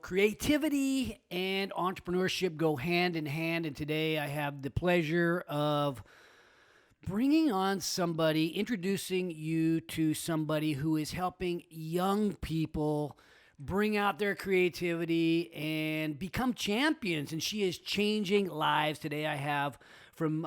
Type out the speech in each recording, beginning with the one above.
creativity and entrepreneurship go hand in hand. And today I have the pleasure of bringing on somebody, introducing you to somebody who is helping young people bring out their creativity and become champions. And she is changing lives. Today I have from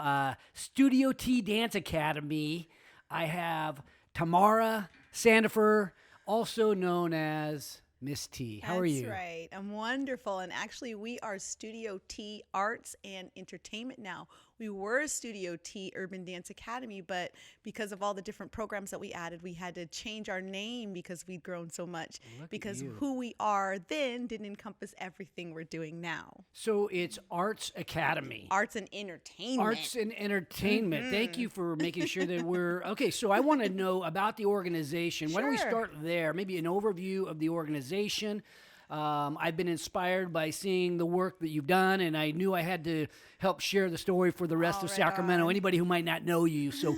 Studio T Dance Academy, I have Tamaira Sandifer, also known as Miss T. How are you? That's right. I'm wonderful. And actually, we are Studio T Arts and Entertainment now. We were Studio T Urban Dance Academy, but because of all the different programs that we added, we had to change our name because we'd grown so much. Because who we are then didn't encompass everything we're doing now. So it's Arts Academy. Arts and Entertainment. Arts and Entertainment. Mm-hmm. Thank you for making sure that we're... Okay, so I want to know about the organization. Why don't we start there? Maybe an overview of the organization. I've been inspired by seeing the work that you've done, and I knew I had to help share the story for the rest of Sacramento, anybody who might not know you. So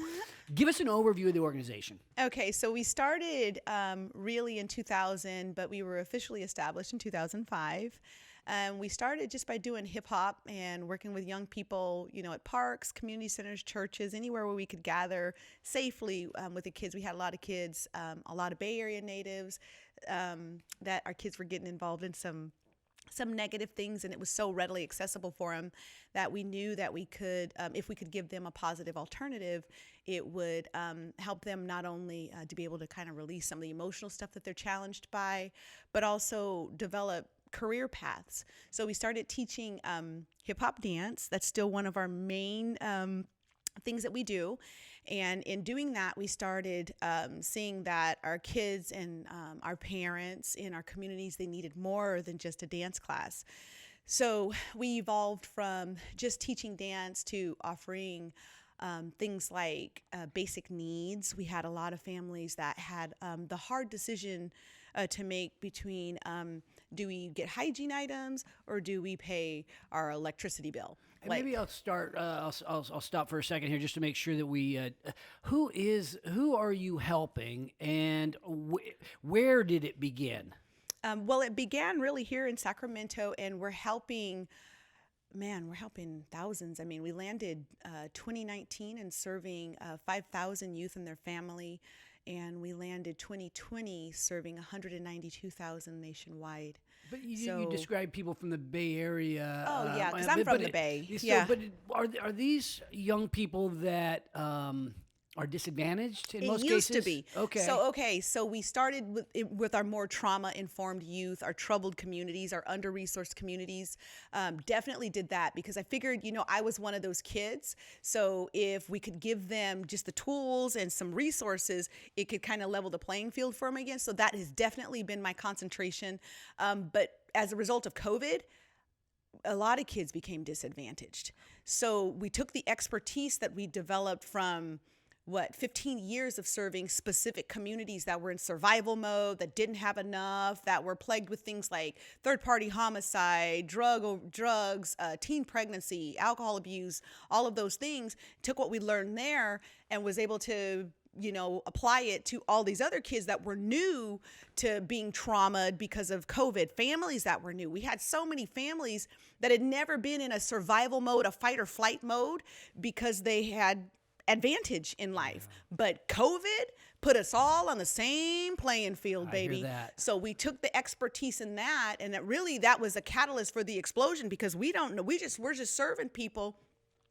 give us an overview of the organization. Okay, so we started really in 2000, but we were officially established in 2005. We started just by doing hip hop and working with young people, you know, at parks, community centers, churches, anywhere where we could gather safely with the kids. We had a lot of kids, a lot of Bay Area natives, that our kids were getting involved in some negative things, and it was so readily accessible for them that we knew that we could, if we could give them a positive alternative, it would help them not only to be able to kind of release some of the emotional stuff that they're challenged by, but also develop career paths. So we started teaching hip hop dance. That's still one of our main things that we do. And in doing that, we started seeing that our kids and our parents in our communities, they needed more than just a dance class. So we evolved from just teaching dance to offering things like basic needs. We had a lot of families that had the hard decision to make between do we get hygiene items or do we pay our electricity bill? And maybe I'll start. I'll stop for a second here just to make sure that we. Who are you helping, and where did it begin? Well, it began really here in Sacramento, and we're helping. Man, we're helping thousands. I mean, we landed 2019 and serving 5,000 youth and their family, and we landed 2020 serving 192,000 nationwide. But you describe people from the Bay Area. Oh, yeah, because I'm from the Bay. Yeah. But are these young people that are disadvantaged in most cases? It used to be. Okay. So we started with our more trauma-informed youth, our troubled communities, our under-resourced communities. Definitely did that because I figured, you know, I was one of those kids. So if we could give them just the tools and some resources, it could kind of level the playing field for them again. So that has definitely been my concentration. But as a result of COVID, a lot of kids became disadvantaged. So we took the expertise that we developed from 15 years of serving specific communities that were in survival mode, that didn't have enough, that were plagued with things like third-party homicide, drugs, teen pregnancy, alcohol abuse, all of those things, took what we learned there and was able to, you know, apply it to all these other kids that were new to being traumatized because of COVID, families that were new. We had so many families that had never been in a survival mode, a fight or flight mode, because they had advantage in life. But COVID put us all on the same playing field, baby. I hear that. So we took the expertise in that, and that was a catalyst for the explosion because we don't know. We're just serving people.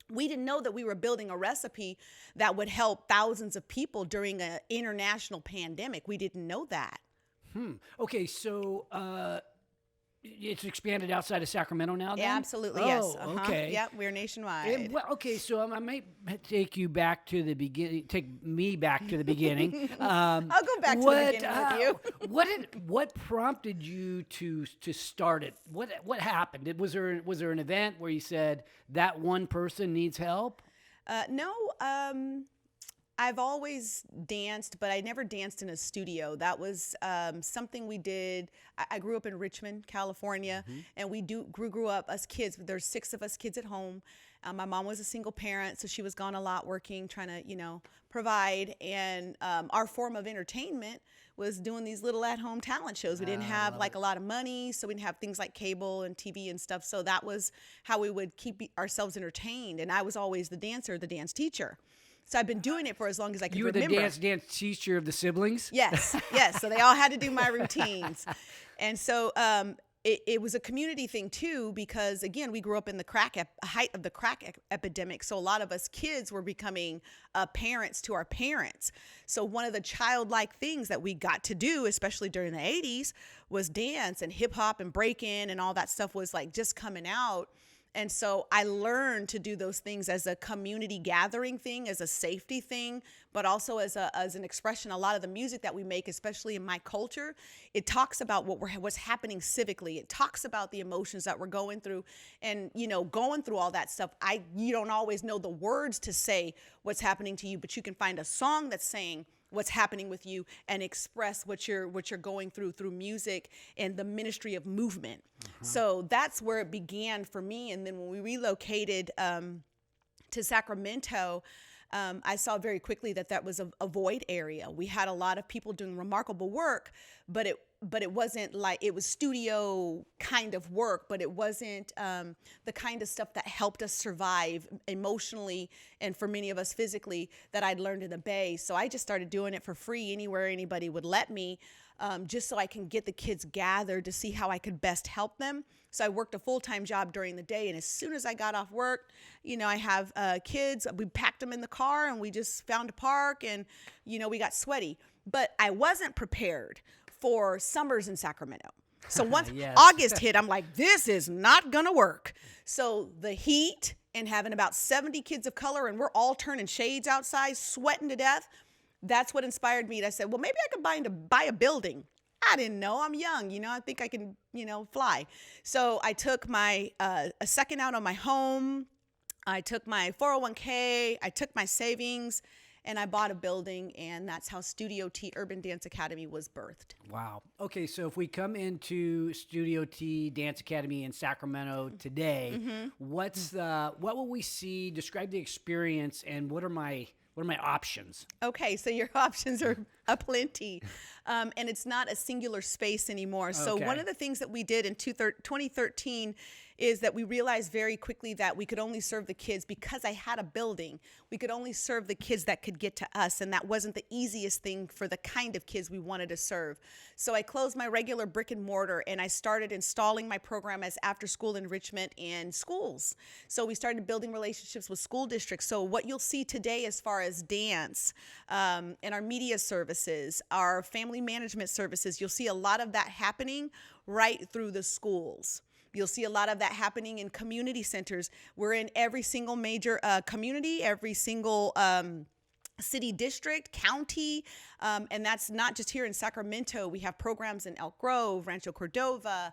We didn't know that we were building a recipe that would help thousands of people during an international pandemic. We didn't know that. Okay, so it's expanded outside of Sacramento now, then? Yeah, absolutely, yes. Okay. Yep, we're nationwide. Okay, so I might take you back to the beginning. Take me back to the beginning. I'll go back to the beginning with you. What prompted you to start it? What happened? Was there an event where you said that one person needs help? No. I've always danced, but I never danced in a studio. That was something we did. I grew up in Richmond, California, and we grew up, us kids, there's 6 of us kids at home, My mom was a single parent, so she was gone a lot working, trying to, provide. And our form of entertainment was doing these little at-home talent shows. We didn't have like a lot of money, so we didn't have things like cable and TV and stuff. So that was how we would keep ourselves entertained. And I was always the dancer, the dance teacher. So I've been doing it for as long as I can remember. You were the dance teacher of the siblings? Yes, yes. So they all had to do my routines. And so it was a community thing too, because again, we grew up in the height of the crack epidemic. So a lot of us kids were becoming parents to our parents. So one of the childlike things that we got to do, especially during the 80s, was dance and hip hop and breaking, and all that stuff was like just coming out. And so I learned to do those things as a community gathering thing, as a safety thing, but also as an expression. A lot of the music that we make, especially in my culture, it talks about what's happening civically. It talks about the emotions that we're going through, and going through all that stuff. You don't always know the words to say what's happening to you, but you can find a song that's saying what's happening with you and express what you're going through music and the ministry of movement. So that's where it began for me. And then when we relocated to Sacramento, I saw very quickly that was a void area. We had a lot of people doing remarkable work, but it wasn't like, it was studio kind of work, but it wasn't the kind of stuff that helped us survive emotionally, and for many of us physically, that I'd learned in the Bay. So I just started doing it for free anywhere anybody would let me, just so I can get the kids gathered to see how I could best help them. So I worked a full-time job during the day, and as soon as I got off work, I have kids, we packed them in the car and we just found a park, and we got sweaty. But I wasn't prepared for summers in Sacramento. So once August hit, I'm like, this is not gonna work. So the heat and having about 70 kids of color, and we're all turning shades outside, sweating to death, that's what inspired me. And I said, well, maybe I could buy a building. I didn't know. I'm young, I think I can, fly. So I took my a second out on my home. I took my 401k. I took my savings, and I bought a building, and that's how Studio T Urban Dance Academy was birthed. Wow. Okay, so if we come into Studio T Dance Academy in Sacramento today, what will we see? Describe the experience, and what are my options? Okay, so your options are aplenty, and it's not a singular space anymore. So one of the things that we did in 2013 is that we realized very quickly that we could only serve the kids, because I had a building. We could only serve the kids that could get to us, and that wasn't the easiest thing for the kind of kids we wanted to serve. So I closed my regular brick and mortar, and I started installing my program as after-school enrichment in schools. So we started building relationships with school districts. So what you'll see today as far as dance and our media services, our family management services, you'll see a lot of that happening right through the schools. You'll see a lot of that happening in community centers. We're in every single major community, every single city district, county, and that's not just here in Sacramento. We have programs in Elk Grove, Rancho Cordova,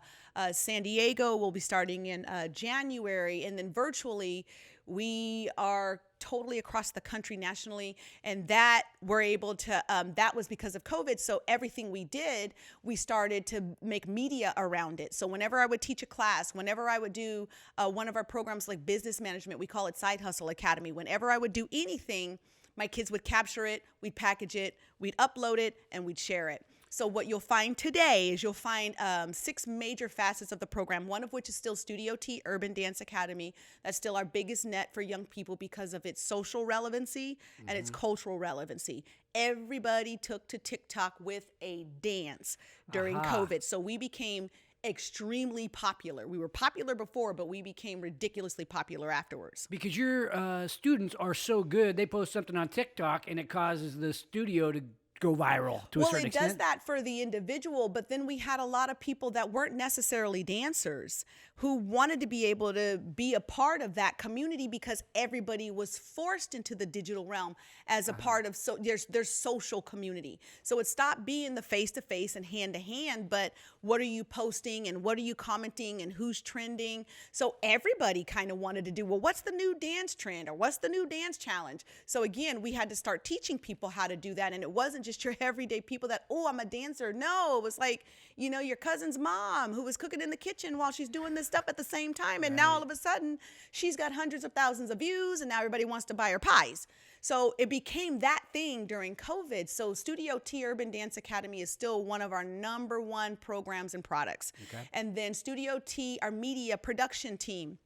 San Diego. We'll be starting in January, and then virtually we are totally across the country nationally, and that we're able to, that was because of COVID. So everything we did, we started to make media around it. So whenever I would teach a class, whenever I would do one of our programs like business management, we call it Side Hustle Academy. Whenever I would do anything, my kids would capture it, we'd package it, we'd upload it, and we'd share it. So what you'll find today is you'll find 6 major facets of the program, one of which is still Studio T Urban Dance Academy. That's still our biggest net for young people because of its social relevancy and its cultural relevancy. Everybody took to TikTok with a dance during COVID. So we became extremely popular. We were popular before, but we became ridiculously popular afterwards. Because your students are so good, they post something on TikTok and it causes the studio to go viral to a certain extent. Well, it does that for the individual, but then we had a lot of people that weren't necessarily dancers who wanted to be able to be a part of that community because everybody was forced into the digital realm as a part of their social community. So it stopped being the face-to-face and hand-to-hand, but what are you posting and what are you commenting and who's trending? So everybody kind of wanted to do, well, what's the new dance trend or what's the new dance challenge? So again, we had to start teaching people how to do that, and it wasn't just just your everyday people that, oh, I'm a dancer. No, it was like, you know, your cousin's mom who was cooking in the kitchen while she's doing this stuff at the same time. And now all of a sudden she's got hundreds of thousands of views and now everybody wants to buy her pies. So it became that thing during COVID. So Studio T Urban Dance Academy is still one of our #1 programs and products. Okay. And then Studio T, our media production team.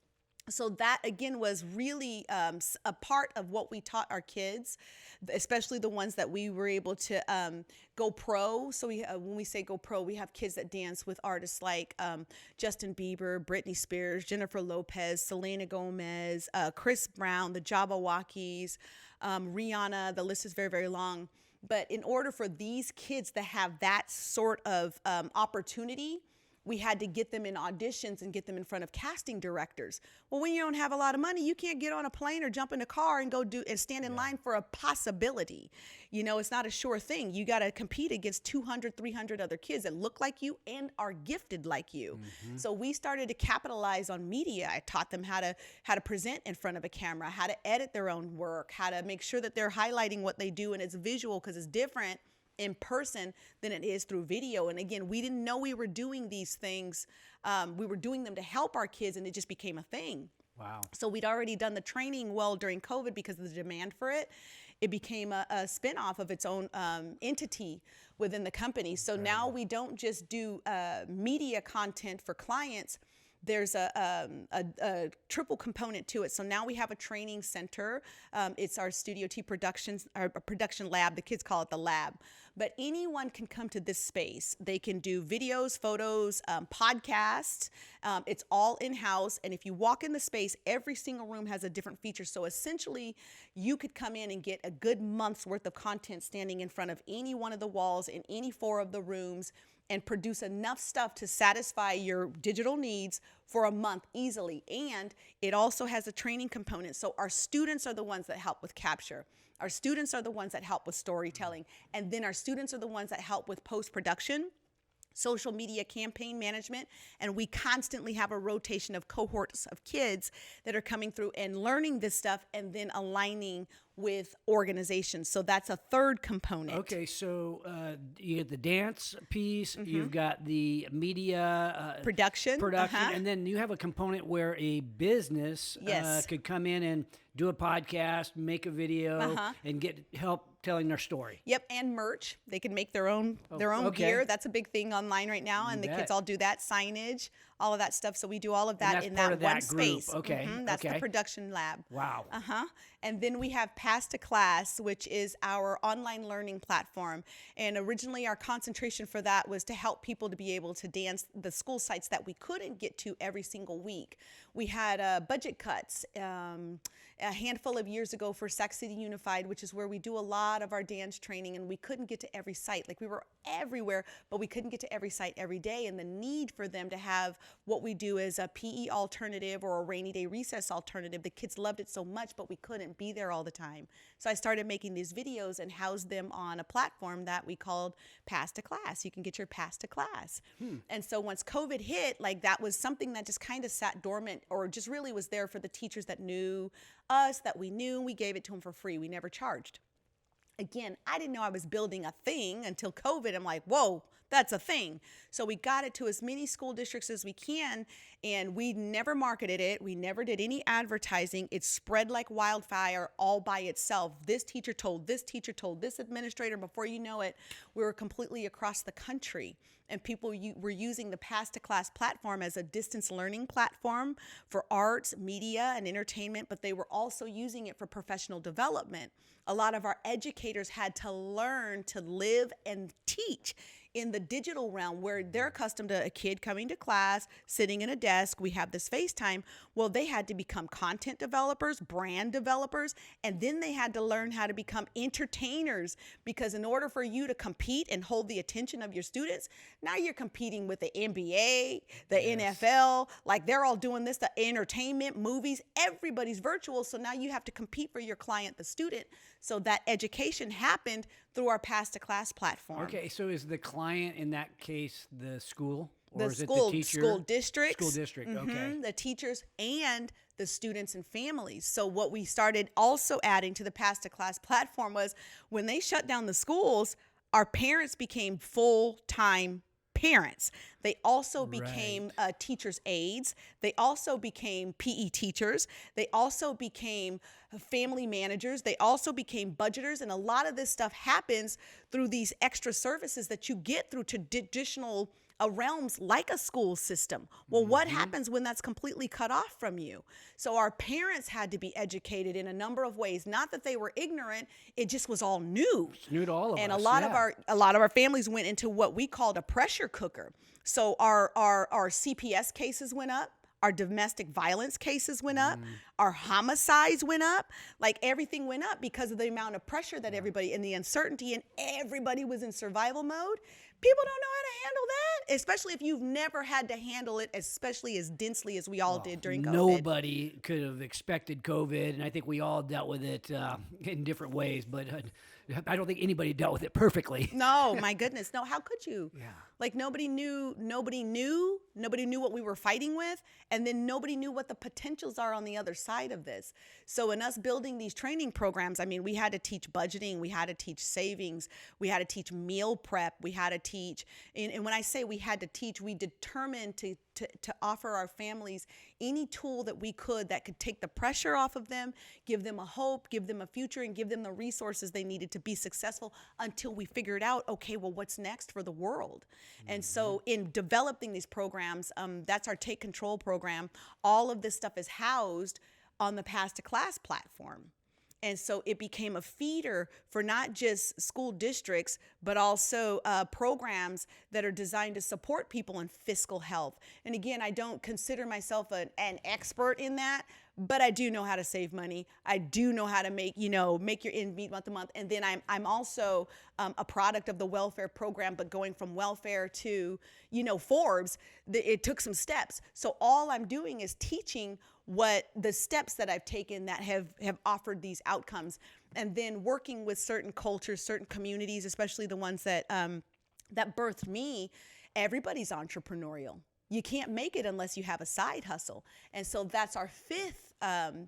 So that, again, was really a part of what we taught our kids, especially the ones that we were able to go pro. So when we say go pro, we have kids that dance with artists like Justin Bieber, Britney Spears, Jennifer Lopez, Selena Gomez, Chris Brown, the Jabberwockies, Rihanna. The list is very, very long. But in order for these kids to have that sort of opportunity, we had to get them in auditions and get them in front of casting directors. Well, when you don't have a lot of money, you can't get on a plane or jump in a car and go and stand in line for a possibility. You know, it's not a sure thing. You got to compete against 200, 300 other kids that look like you and are gifted like you. So we started to capitalize on media. I taught them how to present in front of a camera, how to edit their own work, how to make sure that they're highlighting what they do and it's visual because it's different in person than it is through video. And again, we didn't know we were doing these things. We were doing them to help our kids and it just became a thing. Wow. So we'd already done the training well during COVID because of the demand for it. It became a spinoff of its own entity within the company. So now we don't just do media content for clients. There's a triple component to it. So now we have a training center. It's our Studio T Productions, our production lab. The kids call it the lab. But anyone can come to this space. They can do videos, photos, podcasts. It's all in-house. And if you walk in the space, every single room has a different feature. So essentially, you could come in and get a good month's worth of content standing in front of any one of the walls in any 4 of the rooms and produce enough stuff to satisfy your digital needs for a month easily. And it also has a training component. So our students are the ones that help with capture. Our students are the ones that help with storytelling. And then our students are the ones that help with post-production, social media campaign management, and we constantly have a rotation of cohorts of kids that are coming through and learning this stuff and then aligning with organizations. So that's a third component. Okay, so you get the dance piece, you've got the media production, and then you have a component where a business could come in and do a podcast, make a video, and get help telling their story. Yep, and merch. They can make their own gear. That's a big thing online right now, and the kids all do that. Signage, all of that stuff. So we do all of that in that one space. Okay, that's the production lab. Wow. And then we have Pass to Class, which is our online learning platform. And originally our concentration for that was to help people to be able to dance the school sites that we couldn't get to every single week. We had budget cuts a handful of years ago for Sac City Unified, which is where we do a lot of our dance training, and we couldn't get to every site. Like, we were everywhere, but we couldn't get to every site every day. And the need for them to have what we do as a PE alternative or a rainy day recess alternative, the kids loved it so much, but we couldn't be there all the time. So I started making these videos and housed them on a platform that we called Pass to Class. You can get your Pass to Class. And so once COVID hit, like, that was something that just kind of sat dormant, or just really was there for the teachers that knew us, that we knew. We gave it to them for free. We never charged. Again, I didn't know I was building a thing until COVID. I'm like, whoa, that's a thing. So we got it to as many school districts as we can, and we never marketed it. We never did any advertising. It spread like wildfire all by itself. This teacher told this teacher told this administrator. Before you know it, we were completely across the country. And people were using the Pass to Class platform as a distance learning platform for arts, media, and entertainment, but they were also using it for professional development. A lot of our educators had to learn to live and teach in the digital realm, where they're accustomed to a kid coming to class, sitting in a desk. We have this FaceTime. Well, they had to become content developers, brand developers, and then they had to learn how to become entertainers, because in order for you to compete and hold the attention of your students, now you're competing with the NBA, the NFL, like, they're all doing this, the entertainment, movies, everybody's virtual. So now you have to compete for your client, the student. So that education happened through our Pass to Class platform. Okay, so is the client in that case the school? Or The is school, it the teacher? school districts. School district, okay. The teachers and the students and families. So what we started also adding to the Pass to Class platform was, when they shut down the schools, our parents became full-time parents. They also became teachers' aides. They also became PE teachers. They also became family managers. They also became budgeters. And a lot of this stuff happens through these extra services that you get through traditional realms like a school system. Well, what happens when that's completely cut off from you? So our parents had to be educated in a number of ways. Not that they were ignorant, it just was all new. It's new to all of us. And a lot of our families went into what we called a pressure cooker. So our CPS cases went up. Our domestic violence cases went up. Our homicides went up. Like everything went up because of the amount of pressure that everybody and the uncertainty, and everybody was in survival mode. People don't know how to handle that, especially if you've never had to handle it, especially as densely as we all did during COVID. Nobody could have expected COVID, and I think we all dealt with it in different ways, but I don't think anybody dealt with it perfectly. No, my goodness. No, how could you? Yeah. Like nobody knew what we were fighting with, and then nobody knew what the potentials are on the other side of this. So in us building these training programs, I mean, we had to teach budgeting, we had to teach savings, we had to teach meal prep, we had to teach, and when I say we had to teach, we determined to offer our families any tool that we could that could take the pressure off of them, give them a hope, give them a future, and give them the resources they needed to be successful until we figured out, okay, well, what's next for the world? And so in developing these programs, that's our Take Control program. All of this stuff is housed on the Path to Class platform. And so it became a feeder for not just school districts, but also programs that are designed to support people in fiscal health. And again, I don't consider myself an expert in that, but I do know how to save money. I do know how to make your end meet month to month. And then I'm also a product of the welfare program, but going from welfare to, Forbes, it took some steps. So all I'm doing is teaching what the steps that I've taken that have offered these outcomes, and then working with certain cultures, certain communities, especially the ones that birthed me. Everybody's entrepreneurial. You can't make it unless you have a side hustle. And so that's our fifth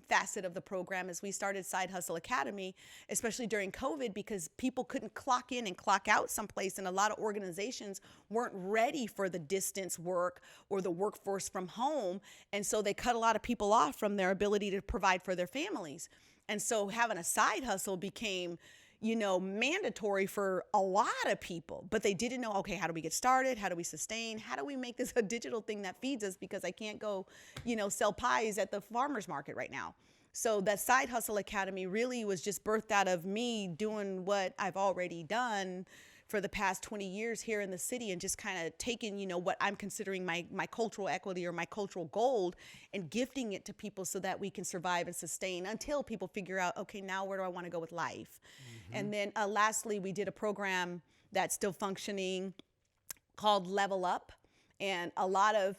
facet of the program as we started Side Hustle Academy, especially during COVID, because people couldn't clock in and clock out someplace. And a lot of organizations weren't ready for the distance work or the workforce from home. And so they cut a lot of people off from their ability to provide for their families. And so having a side hustle became mandatory for a lot of people, but they didn't know, okay, how do we get started? How do we sustain? How do we make this a digital thing that feeds us? Because I can't go, sell pies at the farmer's market right now. So that Side Hustle Academy really was just birthed out of me doing what I've already done for the past 20 years here in the city, and just kind of taking, what I'm considering my cultural equity or my cultural gold, and gifting it to people so that we can survive and sustain until people figure out, okay, now where do I want to go with life? And then lastly, we did a program that's still functioning called Level Up. And a lot of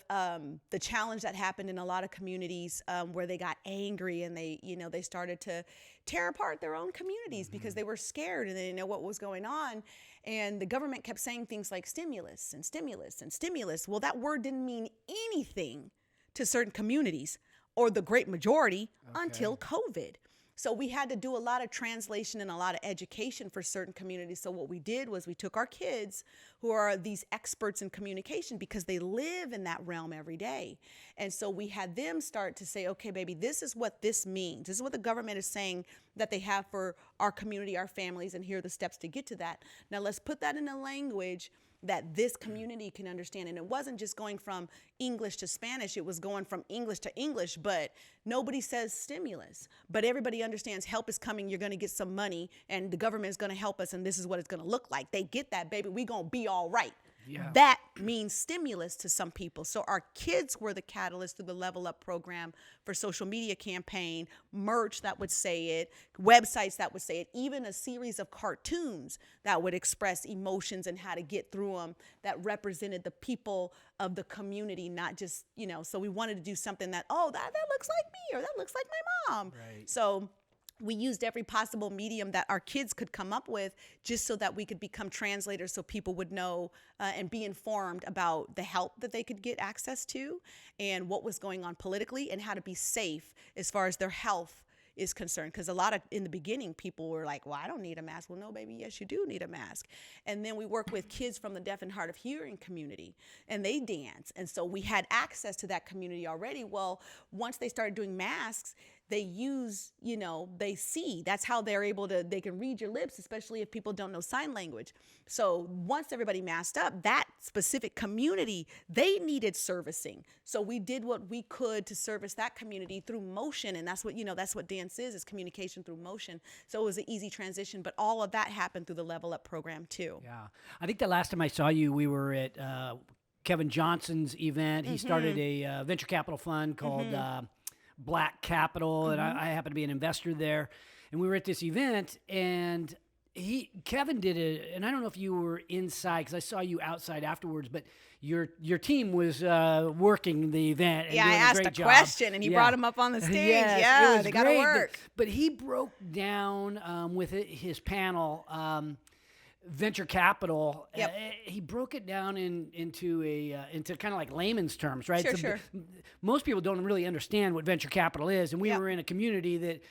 the challenge that happened in a lot of communities where they got angry and they started to tear apart their own communities because they were scared and they didn't know what was going on. And the government kept saying things like stimulus and stimulus and stimulus. Well, that word didn't mean anything to certain communities, or the great majority, until COVID. So we had to do a lot of translation and a lot of education for certain communities. So what we did was we took our kids who are these experts in communication, because they live in that realm every day. And so we had them start to say, okay, baby, this is what this means. This is what the government is saying that they have for our community, our families, and here are the steps to get to that. Now let's put that in a language that this community can understand. And it wasn't just going from English to Spanish, it was going from English to English, but nobody says stimulus. But everybody understands help is coming, you're gonna get some money, and the government is gonna help us, and this is what it's gonna look like. They get that, baby, we gonna be all right. Yeah. That means stimulus to some people. So our kids were the catalyst through the Level Up program for social media campaign, merch that would say it, websites that would say it, even a series of cartoons that would express emotions and how to get through them that represented the people of the community, not just, so we wanted to do something that, that looks like me, or that looks like my mom. Right. So we used every possible medium that our kids could come up with, just so that we could become translators, so people would know and be informed about the help that they could get access to, and what was going on politically, and how to be safe as far as their health, is concerned. Because a lot of, in the beginning, people were like, well, I don't need a mask. Well, no, baby, yes, you do need a mask. And then we work with kids from the deaf and hard of hearing community, and they dance. And so we had access to that community already. Well, once they started doing masks, they use, they see. That's how they're able to, they can read your lips, especially if people don't know sign language. So once everybody masked up, that specific community, they needed servicing. So we did what we could to service that community through motion. And that's what, that's what dance is communication through motion. So it was an easy transition, but all of that happened through the Level Up program too. Yeah. I think the last time I saw you, we were at Kevin Johnson's event. He started a venture capital fund called Black Capital, and I happen to be an investor there. And we were at this event, and Kevin did it, and I don't know if you were inside because I saw you outside afterwards, but your team was working the event. And yeah, doing I asked a a great question, and he brought him up on the stage. Yes, yeah, they got to work. But he broke down with his panel. Venture capital. Yep. He broke it down into kind of like layman's terms, right? Sure. Most people don't really understand what venture capital is, and we were in a community that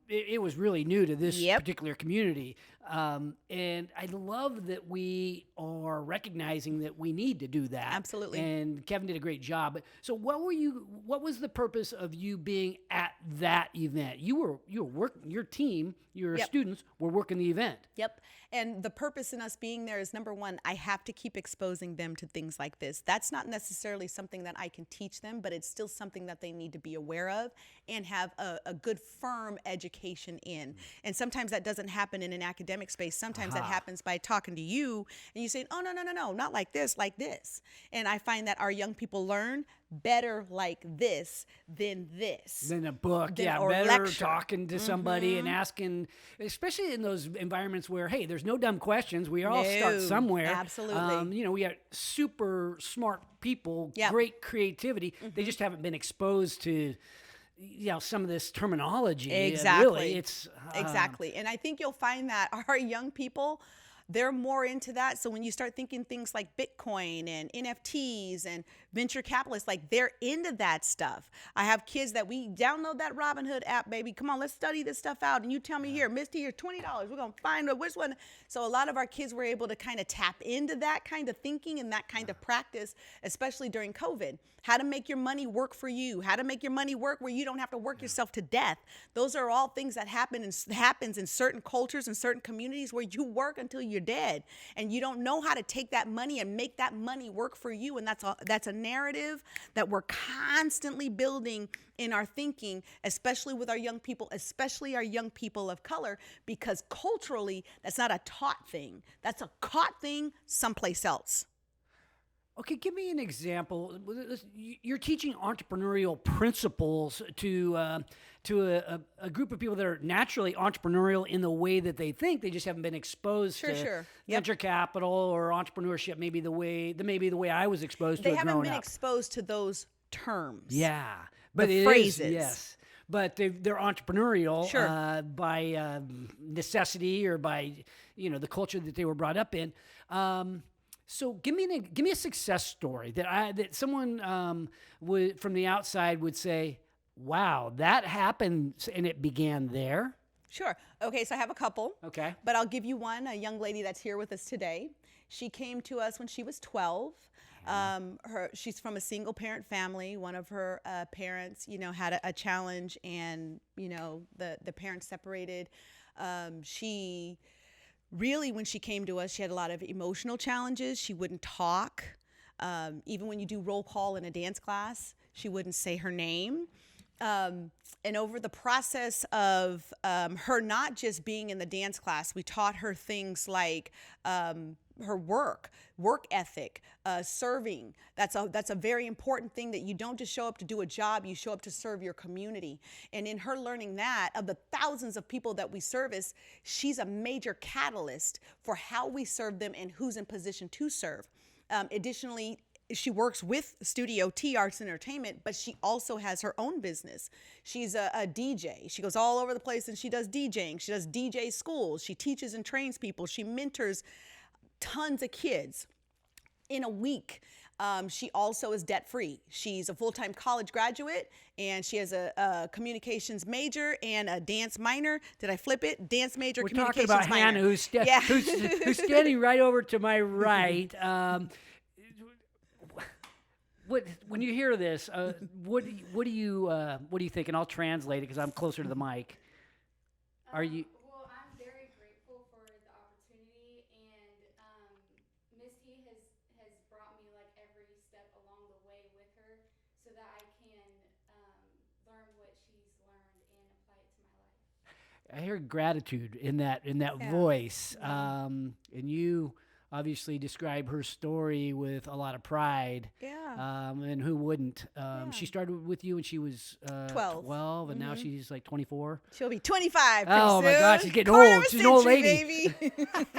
it was really new to this particular community. And I love that we are recognizing that we need to do that. Absolutely. And Kevin did a great job. So what was the purpose of you being at that event? You were working, your team, your students were working the event. Yep. And the purpose in us being there is, number one, I have to keep exposing them to things like this. That's not necessarily something that I can teach them, but it's still something that they need to be aware of and have a good, firm education in. And sometimes that doesn't happen in an academic space. Sometimes that happens by talking to you and you say, oh, no, not like this, like this. And I find that our young people learn better like this than this. Than a book, or better lecture. Talking to somebody and asking, especially in those environments where, hey, there's no dumb questions. We all start somewhere. Absolutely. We got super smart people, Yep. great creativity. They just haven't been exposed to, some of this terminology. Exactly. Really, it's exactly. And I think you'll find that our young people, they're more into that. So when you start thinking things like Bitcoin and NFTs and venture capitalists, like they're into that stuff. I have kids that we download that Robinhood app, baby. Come on, let's study this stuff out. And you tell me here, Misty, here's $20. We're going to find which one. So a lot of our kids were able to kind of tap into that kind of thinking and that kind of practice, especially during COVID. How to make your money work for you. How to make your money work where you don't have to work yourself to death. Those are all things that happens in certain cultures and certain communities where you work until you're dead, and you don't know how to take that money and make that money work for you. And that's a narrative that we're constantly building in our thinking, especially with our young people, especially our young people of color, because culturally that's not a taught thing. That's a caught thing someplace else. Okay, give me an example. You're teaching entrepreneurial principles to a group of people that are naturally entrepreneurial in the way that they think. They just haven't been exposed to venture capital or entrepreneurship. Maybe the way I was exposed to it growing up. They haven't been exposed to those terms. Yeah, but the phrases. Yes. But they're entrepreneurial by necessity or by the culture that they were brought up in. So give me a success story that someone would from the outside would say, "Wow, that happened and it began there." Sure. Okay, so I have a couple. Okay. But I'll give you one. A young lady that's here with us today. She came to us when she was 12. She's from a single parent family. One of her parents, had a challenge, and the parents separated. She really, when she came to us, she had a lot of emotional challenges. She wouldn't talk. Even when you do roll call in a dance class, she wouldn't say her name. And over the process of her not just being in the dance class, we taught her things like her work ethic, serving. That's a very important thing, that you don't just show up to do a job, you show up to serve your community. And in her learning that, of the thousands of people that we service, she's a major catalyst for how we serve them and who's in position to serve. Additionally, she works with Studio T Arts and Entertainment, but she also has her own business. She's a DJ. She goes all over the place and she does DJing. She does DJ schools. She teaches and trains people. She mentors tons of kids. In a week, She also is debt free. She's a full-time college graduate, and she has a communications major and a dance minor. Did I flip it? Dance major, We're talking communications about minor. Hannah, who's standing right over to my right. When you hear this, what do you think? And I'll translate it because I'm closer to the mic. Are you? Well, I'm very grateful for the opportunity, and Misty has brought me like every step along the way with her, so that I can learn what she's learned and apply it to my life. I hear gratitude in that Yeah. voice, and you obviously describe her story with a lot of pride. Yeah. And who wouldn't? She started with you when she was 12. And now she's like 24. She'll be 25 pretty Oh my soon. God, she's getting Quarter old. of a She's an old century, lady.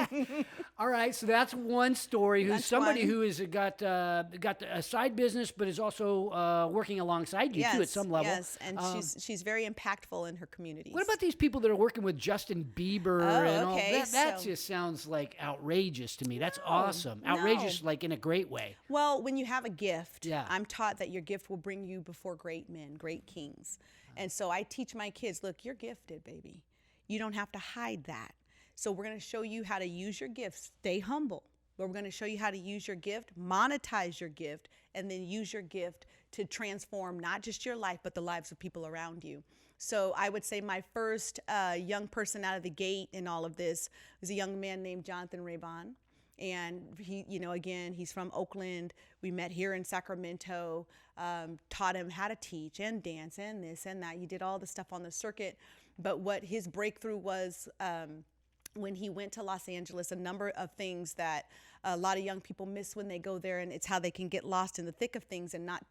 baby. All right, so that's one story. Who's That's somebody one. who has got a side business, but is also working alongside you too at some level. Yes, and she's very impactful in her communities. What about these people that are working with Justin Bieber and all okay, that? That so- just sounds like outrageous to me. That's awesome. no. Outrageous, like in a great way. Well, when you have a gift, Yeah. I'm taught that your gift will bring you before great men, great kings. And so I teach my kids, look, you're gifted, baby. You don't have to hide that. So we're going to show you how to use your gift. Stay humble. But we're going to show you how to use your gift, monetize your gift, and then use your gift to transform not just your life, but the lives of people around you. So I would say my first young person out of the gate in all of this was a young man named Jonathan Rayban. And he, again, he's from Oakland. We met here in Sacramento, taught him how to teach and dance and this and that. He did all the stuff on the circuit. But what his breakthrough was when he went to Los Angeles, a number of things that a lot of young people miss when they go there, and it's how they can get lost in the thick of things and not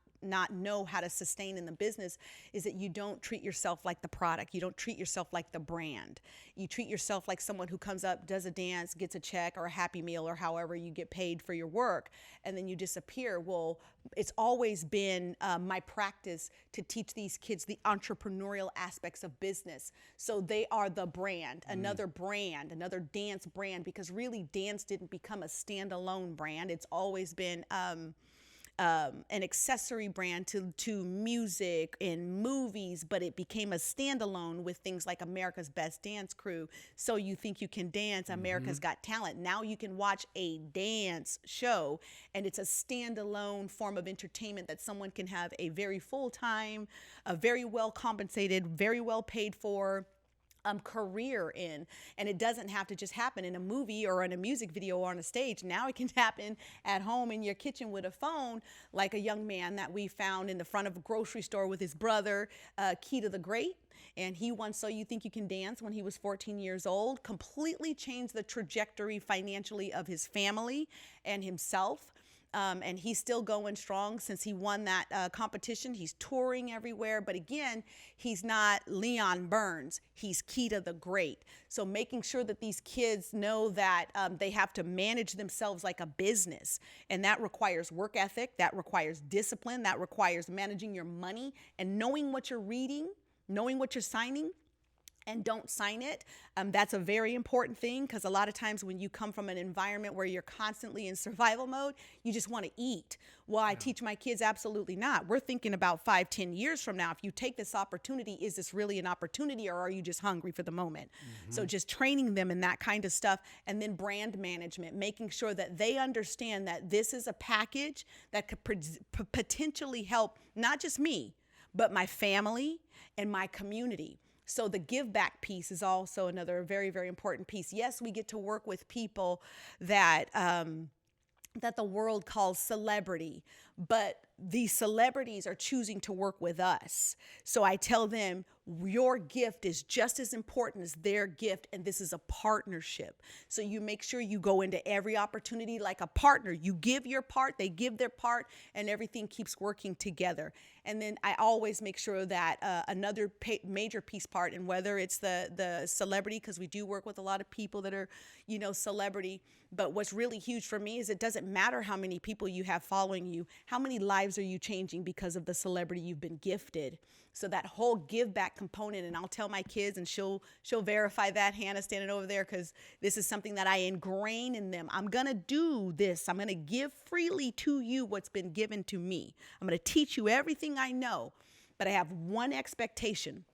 know how to sustain in the business, is that you don't treat yourself like the product. You don't treat yourself like the brand. You treat yourself like someone who comes up, does a dance, gets a check or a Happy Meal or however you get paid for your work, and then you disappear. Well, it's always been my practice to teach these kids the entrepreneurial aspects of business. So they are the brand, another dance brand, because really dance didn't become a standalone brand. It's always been an accessory brand to music and movies, but it became a standalone with things like America's Best Dance Crew, So You Think You Can Dance, America's Got Talent. Now you can watch a dance show, and it's a standalone form of entertainment that someone can have a very full-time, a very well compensated, very well paid for career in. And it doesn't have to just happen in a movie or in a music video or on a stage. Now it can happen at home in your kitchen with a phone, like a young man that we found in the front of a grocery store with his brother, Keita the Great. And he won So You Think You Can Dance when he was 14 years old, completely changed the trajectory financially of his family and himself. And he's still going strong since he won that competition. He's touring everywhere. But again, he's not Leon Burns. He's Keita the Great. So making sure that these kids know that they have to manage themselves like a business. And that requires work ethic. That requires discipline. That requires managing your money and knowing what you're reading, knowing what you're signing, and don't sign it. That's a very important thing, because a lot of times when you come from an environment where you're constantly in survival mode, you just want to eat. Well, I teach my kids absolutely not. We're thinking about 5-10 years from now. If you take this opportunity, is this really an opportunity, or are you just hungry for the moment? So just training them in that kind of stuff. And then brand management, making sure that they understand that this is a package that could potentially help not just me, but my family and my community. So the give back piece is also another very, very important piece. Yes, we get to work with people that that the world calls celebrity, but these celebrities are choosing to work with us. So I tell them, your gift is just as important as their gift, and this is a partnership. So you make sure you go into every opportunity like a partner. You give your part, they give their part, and everything keeps working together. And then I always make sure that another major piece part, and whether it's the celebrity, because we do work with a lot of people that are, celebrity, but what's really huge for me is it doesn't matter how many people you have following you, how many lives are you changing because of the celebrity you've been gifted. So that whole give back component, and I'll tell my kids, and she'll verify that, Hannah standing over there, because this is something that I ingrain in them. I'm going to do this. I'm going to give freely to you what's been given to me. I'm going to teach you everything I know, but I have one expectation.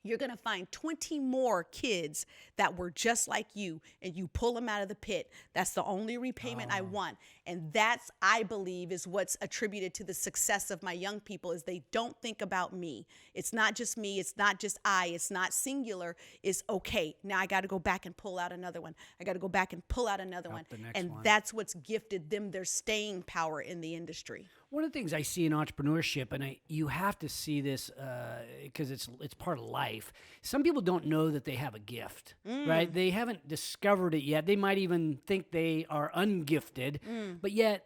You're going to find 20 more kids that were just like you, and you pull them out of the pit. That's the only repayment I want. And that's, I believe, is what's attributed to the success of my young people, is they don't think about me. It's not just me. It's not just I. It's not singular. It's okay. Now I got to go back and pull out another one. I got to go back and pull out another one. And that's what's gifted them their staying power in the industry. One of the things I see in entrepreneurship, and you have to see this because it's part of life. Some people don't know that they have a gift, right? They haven't discovered it yet. They might even think they are ungifted, but yet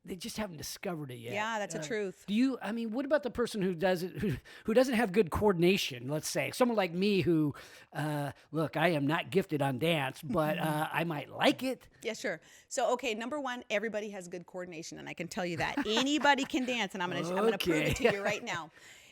they just haven't discovered it yet. Yeah, that's the truth. What about the person who doesn't have good coordination? Let's say someone like me who, look, I am not gifted on dance, but I might like it. Yeah, sure. So, okay, number one, everybody has good coordination, and I can tell you that. Anybody can dance, and I'm gonna prove it to you right now.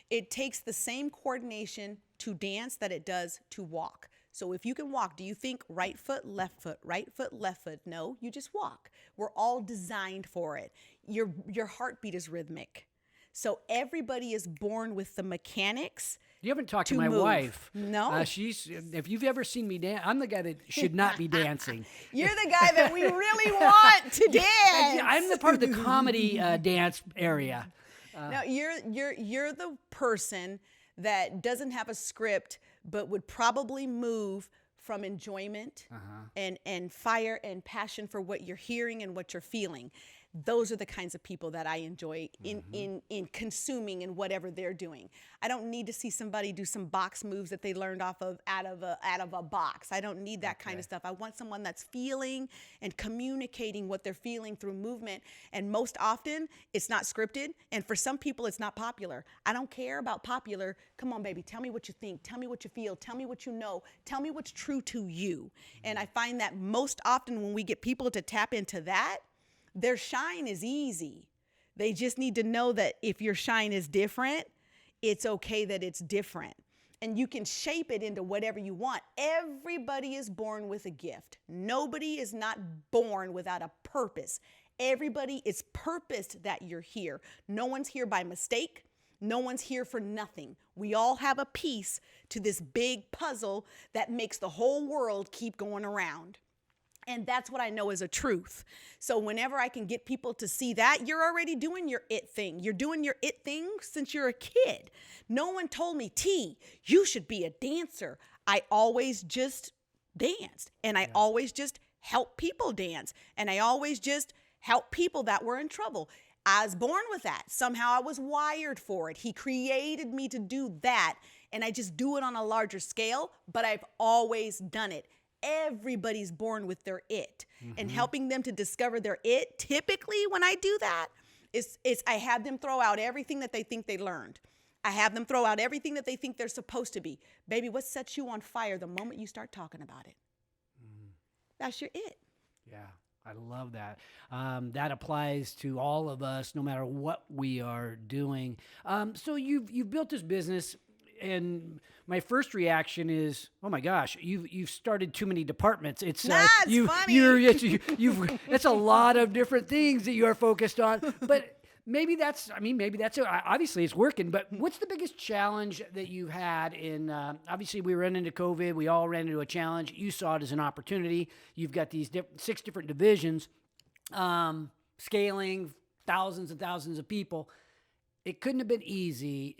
It takes the same coordination to dance that it does to walk. So if you can walk, do you think right foot, left foot, right foot, left foot? No, you just walk. We're all designed for it. Your heartbeat is rhythmic. So everybody is born with the mechanics. You haven't talked to my wife. No. If you've ever seen me dance, I'm the guy that should not be dancing. You're the guy that we really want to dance. I'm the part of the comedy dance area. No, you're the person that doesn't have a script, but would probably move from enjoyment and fire and passion for what you're hearing and what you're feeling. Those are the kinds of people that I enjoy in consuming in whatever they're doing. I don't need to see somebody do some box moves that they learned out of a box. I don't need that kind of stuff. I want someone that's feeling and communicating what they're feeling through movement. And most often, it's not scripted. And for some people, it's not popular. I don't care about popular. Come on, baby. Tell me what you think. Tell me what you feel. Tell me what you know. Tell me what's true to you. And I find that most often when we get people to tap into that, their shine is easy. They just need to know that if your shine is different, it's okay that it's different. And you can shape it into whatever you want. Everybody is born with a gift. Nobody is not born without a purpose. Everybody is purposed that you're here. No one's here by mistake. No one's here for nothing. We all have a piece to this big puzzle that makes the whole world keep going around. And that's what I know is a truth. So whenever I can get people to see that, you're already doing your it thing. You're doing your it thing since you're a kid. No one told me, T, you should be a dancer. I always just danced. And I always just helped people dance. And I always just helped people that were in trouble. I was born with that. Somehow I was wired for it. He created me to do that. And I just do it on a larger scale, but I've always done it. Everybody's born with their it, and helping them to discover their it. Typically when I do that is I have them throw out everything that they think they learned. I have them throw out everything that they think they're supposed to be. Baby, what sets you on fire the moment you start talking about it? That's your it. Yeah, I love that. That applies to all of us, no matter what we are doing. So you've built this business, and my first reaction is, oh my gosh, you've started too many departments. It's funny. It's a lot of different things that you are focused on. But maybe that's obviously it's working. But what's the biggest challenge that you've had in? Obviously, we ran into COVID. We all ran into a challenge. You saw it as an opportunity. You've got these 6 different divisions, scaling thousands and thousands of people. It couldn't have been easy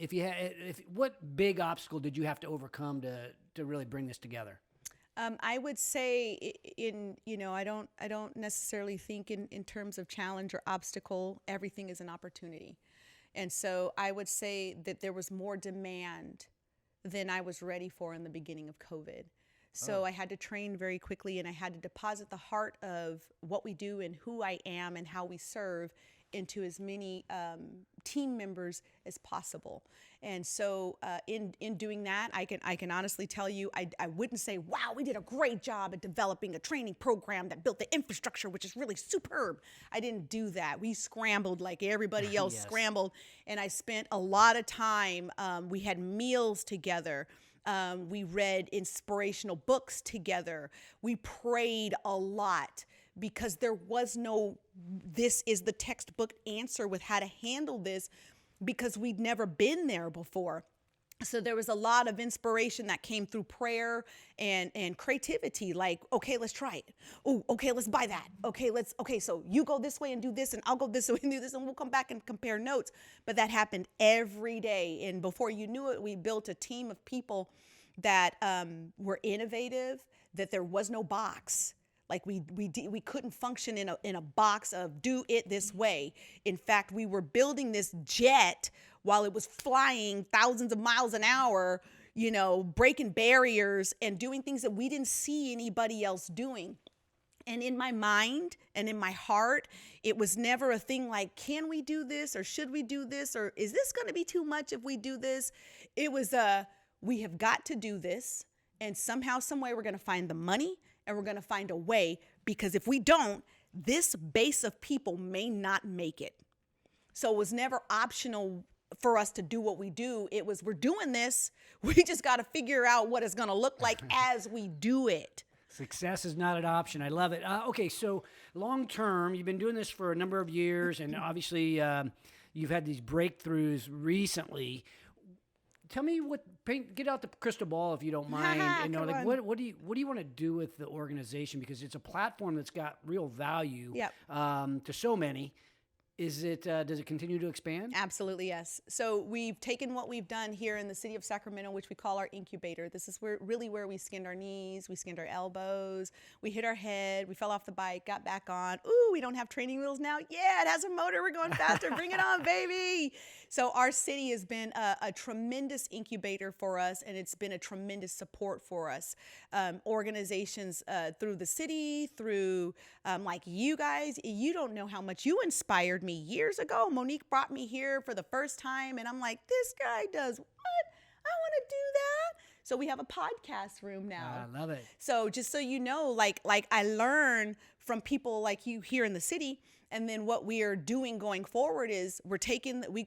what big obstacle did you have to overcome to really bring this together? I would say I don't necessarily think in terms of challenge or obstacle. Everything is an opportunity. And so I would say that there was more demand than I was ready for in the beginning of COVID. So I had to train very quickly, and I had to deposit the heart of what we do and who I am and how we serve into as many team members as possible. And so in doing that, I can honestly tell you, I wouldn't say, wow, we did a great job at developing a training program that built the infrastructure, which is really superb. I didn't do that. We scrambled like everybody else Yes. scrambled. And I spent a lot of time. We had meals together. We read inspirational books together. We prayed a lot because there was no, this is the textbook answer with how to handle this, because we'd never been there before. So there was a lot of inspiration that came through prayer and creativity. Like, okay, let's try it. Oh, okay, let's buy that. Okay, so you go this way and do this, and I'll go this way and do this, and we'll come back and compare notes. But that happened every day. And before you knew it, we built a team of people that were innovative, that there was no box. Like we couldn't function in a box of do it this way. In fact, we were building this jet while it was flying thousands of miles an hour, you know, breaking barriers and doing things that we didn't see anybody else doing. And in my mind and in my heart, it was never a thing like, can we do this, or should we do this, or is this going to be too much if we do this? It was we have got to do this, and somehow, some way, we're going to find the money. And we're going to find a way, because if we don't, this base of people may not make it. So it was never optional for us to do what we do. It was, we're doing this. We just got to figure out what it's going to look like as we do it. Success is not an option. I love it. Okay, so long term, you've been doing this for a number of years, and obviously you've had these breakthroughs recently. Tell me get out the crystal ball if you don't mind. And know, like, what do you want to do with the organization? Because it's a platform that's got real value to so many. Does it continue to expand? Absolutely, yes. So we've taken what we've done here in the city of Sacramento, which we call our incubator. This is where we skinned our knees, we skinned our elbows, we hit our head, we fell off the bike, got back on. Ooh, we don't have training wheels now. Yeah, it has a motor. We're going faster. Bring it on, baby. So our city has been a tremendous incubator for us, and it's been a tremendous support for us. Organizations through the city, through like you guys, you don't know how much you inspired me years ago. Monique brought me here for the first time, and I'm like, this guy does what? I want to do that. So we have a podcast room now. I love it. So just so you know, like I learn from people like you here in the city. And then what we are doing going forward is we're taking, we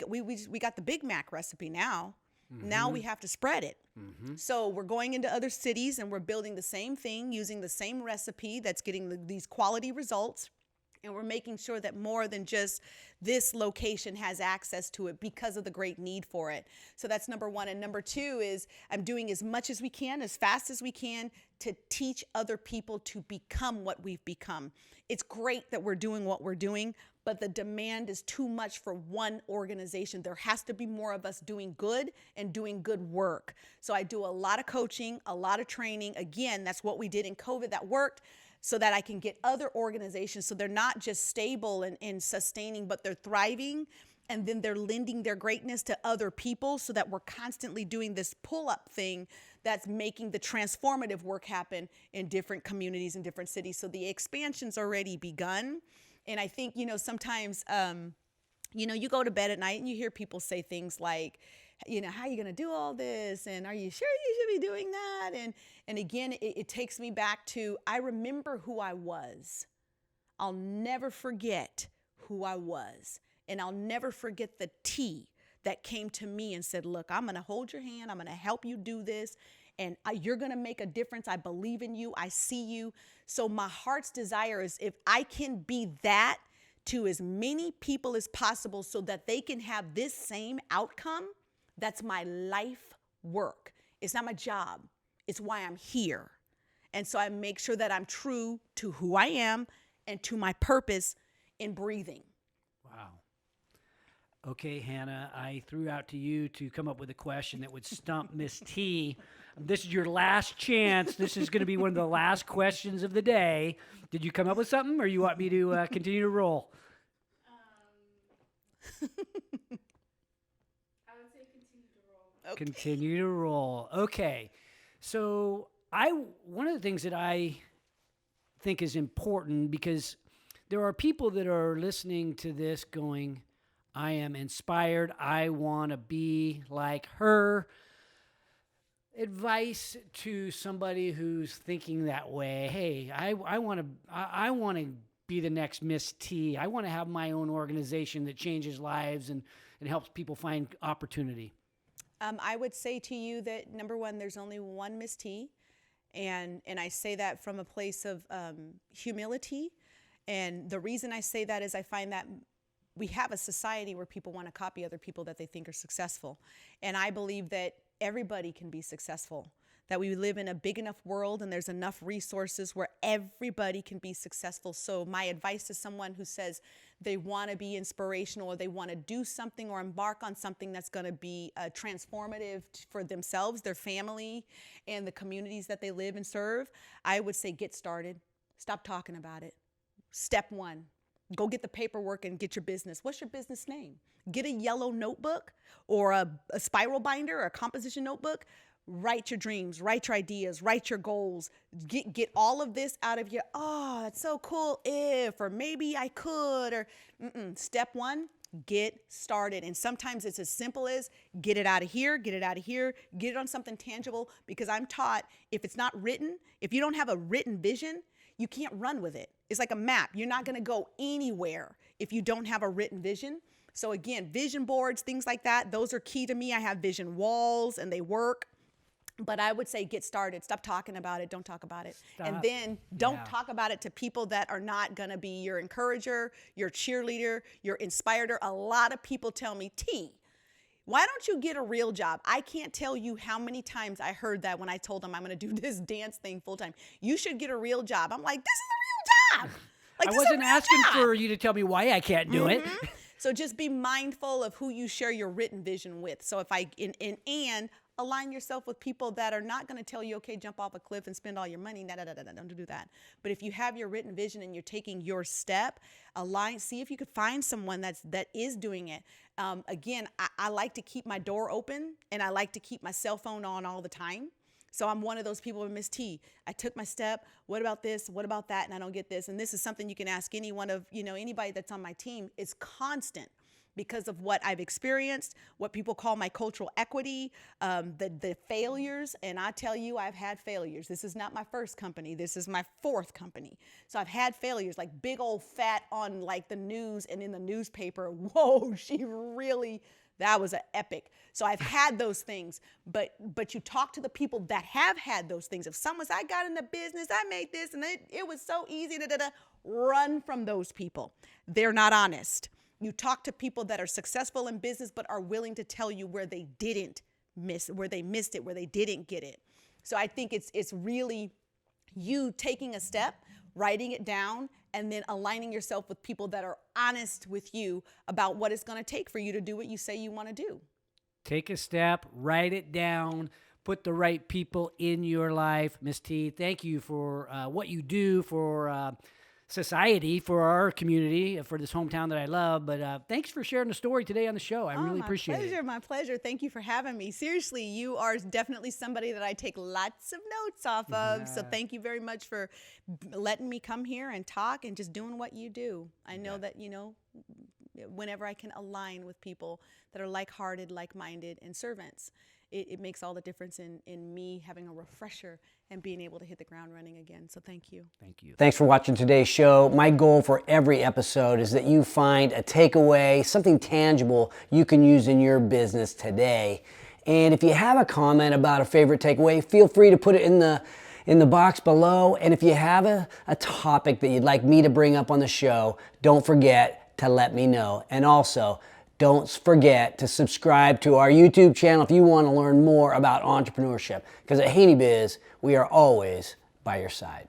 got the Big Mac recipe now. Mm-hmm. Now we have to spread it. Mm-hmm. So we're going into other cities and we're building the same thing, using the same recipe that's getting these quality results. And we're making sure that more than just this location has access to it because of the great need for it. So that's number one. And number two is I'm doing as much as we can, as fast as we can, to teach other people to become what we've become. It's great that we're doing what we're doing, but the demand is too much for one organization. There has to be more of us doing good and doing good work. So I do a lot of coaching, a lot of training. Again, that's what we did in COVID that worked, so that I can get other organizations so they're not just stable and sustaining, but they're thriving, and then they're lending their greatness to other people, so that we're constantly doing this pull-up thing that's making the transformative work happen in different communities and different cities. So the expansion's already begun. And I think, sometimes, you go to bed at night and you hear people say things like, how are you going to do all this? And are you sure you should be doing that? And again, it takes me back to, I remember who I was. I'll never forget who I was. And I'll never forget the T that came to me and said, look, I'm going to hold your hand. I'm going to help you do this. And you're going to make a difference. I believe in you. I see you. So my heart's desire is, if I can be that to as many people as possible so that they can have this same outcome, that's my life work. It's not my job. It's why I'm here. And so I make sure that I'm true to who I am and to my purpose in breathing. Wow. Okay, Hannah, I threw out to you to come up with a question that would stump Miss T. This is your last chance. This is going to be one of the last questions of the day. Did you come up with something, or you want me to continue to roll? Okay. Continue to roll. Okay. So one of the things that I think is important, because there are people that are listening to this going, I am inspired. I want to be like her. Advice to somebody who's thinking that way. Hey, I want to be the next Miss T. I want to have my own organization that changes lives and helps people find opportunity. I would say to you that, number one, there's only one Miss T. And I say that from a place of humility. And the reason I say that is I find that we have a society where people want to copy other people that they think are successful. And I believe that everybody can be successful, that we live in a big enough world and there's enough resources where everybody can be successful. So my advice to someone who says they want to be inspirational or they want to do something or embark on something that's going to be transformative for themselves, their family, and the communities that they live and serve, I would say get started. Stop talking about it. Step one, go get the paperwork and get your business. What's your business name? Get a yellow notebook or a spiral binder or a composition notebook. Write your dreams, write your ideas, write your goals. Get all of this out of your, oh, that's so cool if, or maybe I could, or Step one, get started. And sometimes it's as simple as get it out of here, get it out of here, get it on something tangible, because I'm taught if it's not written, if you don't have a written vision, you can't run with it. It's like a map. You're not going to go anywhere if you don't have a written vision. So again, vision boards, things like that, those are key to me. I have vision walls and they work. But I would say get started. Stop talking about it. Don't talk about it. Stop. And then don't talk about it to people that are not going to be your encourager, your cheerleader, your inspirator. A lot of people tell me, T, why don't you get a real job? I can't tell you how many times I heard that when I told them I'm going to do this dance thing full time. You should get a real job. I'm like, this is a real job. Like, I wasn't asking for you to tell me why I can't do it. So just be mindful of who you share your written vision with. So if and align yourself with people that are not going to tell you, okay, jump off a cliff and spend all your money. Don't do that. But if you have your written vision and you're taking your step, see if you could find someone that is doing it. Again, I like to keep my door open and I like to keep my cell phone on all the time. So I'm one of those people with Miss T. I took my step. What about this? What about that? And I don't get this. And this is something you can ask any one of, anybody that's on my team. It's constant because of what I've experienced, what people call my cultural equity, the failures. And I tell you, I've had failures. This is not my first company. This is my fourth company. So I've had failures, like big old fat on like the news and in the newspaper. Whoa, that was an epic. So I've had those things, but you talk to the people that have had those things. If someone's, I got into business, I made this, and it was so easy, run from those people. They're not honest. You talk to people that are successful in business, but are willing to tell you where they missed it, where they didn't get it. So I think it's really you taking a step, writing it down, and then aligning yourself with people that are honest with you about what it's going to take for you to do what you say you want to do. Take a step, write it down, put the right people in your life. Miss T, thank you for what you do for society, for our community, for this hometown that I love. But thanks for sharing the story today on the show. I really appreciate it. My pleasure. Thank you for having me. Seriously, you are definitely somebody that I take lots of notes off of. So thank you very much for letting me come here and talk and just doing what you do. I know that, whenever I can align with people that are like-hearted, like-minded, and servants, it makes all the difference in me having a refresher and being able to hit the ground running again. So thank you. Thank you. Thanks for watching today's show. My goal for every episode is that you find a takeaway, something tangible you can use in your business today. And if you have a comment about a favorite takeaway, feel free to put it in the box below. And if you have a topic that you'd like me to bring up on the show, don't forget to let me know. And also, don't forget to subscribe to our YouTube channel if you want to learn more about entrepreneurship. Because at Haney Biz, we are always by your side.